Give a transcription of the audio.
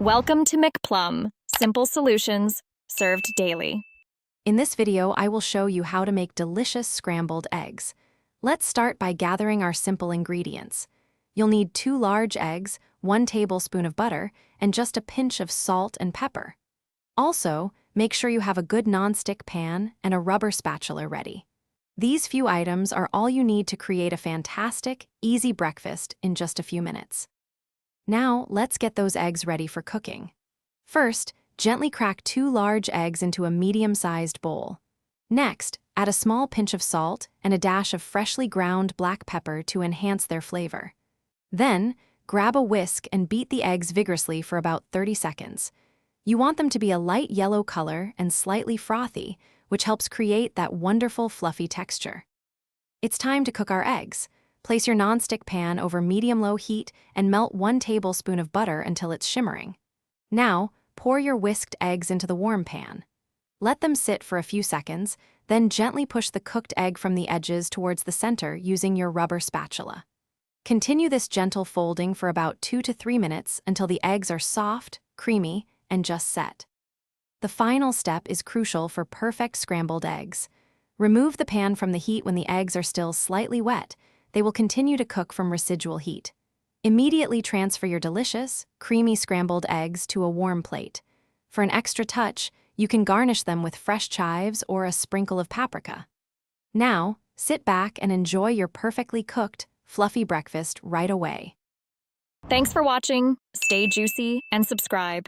Welcome to McPlum, simple solutions served daily. In this video, I will show you how to make delicious scrambled eggs. Let's start by gathering our simple ingredients. You'll need 2 large eggs, 1 tablespoon of butter, and just a pinch of salt and pepper. Also, make sure you have a good non-stick pan and a rubber spatula ready. These few items are all you need to create a fantastic, easy breakfast in just a few minutes. Now, let's get those eggs ready for cooking. First, gently crack 2 large eggs into a medium-sized bowl. Next, add a small pinch of salt and a dash of freshly ground black pepper to enhance their flavor. Then, grab a whisk and beat the eggs vigorously for about 30 seconds. You want them to be a light yellow color and slightly frothy, which helps create that wonderful fluffy texture. It's time to cook our eggs. Place your nonstick pan over medium-low heat and melt 1 tablespoon of butter until it's shimmering. Now, pour your whisked eggs into the warm pan. Let them sit for a few seconds, then gently push the cooked egg from the edges towards the center using your rubber spatula. Continue this gentle folding for about 2 to 3 minutes until the eggs are soft, creamy, and just set. The final step is crucial for perfect scrambled eggs. Remove the pan from the heat when the eggs are still slightly wet. They will continue to cook from residual heat. Immediately transfer your delicious, creamy scrambled eggs to a warm plate. For an extra touch, you can garnish them with fresh chives or a sprinkle of paprika. Now, sit back and enjoy your perfectly cooked, fluffy breakfast right away. Thanks for watching. Stay juicy and subscribe.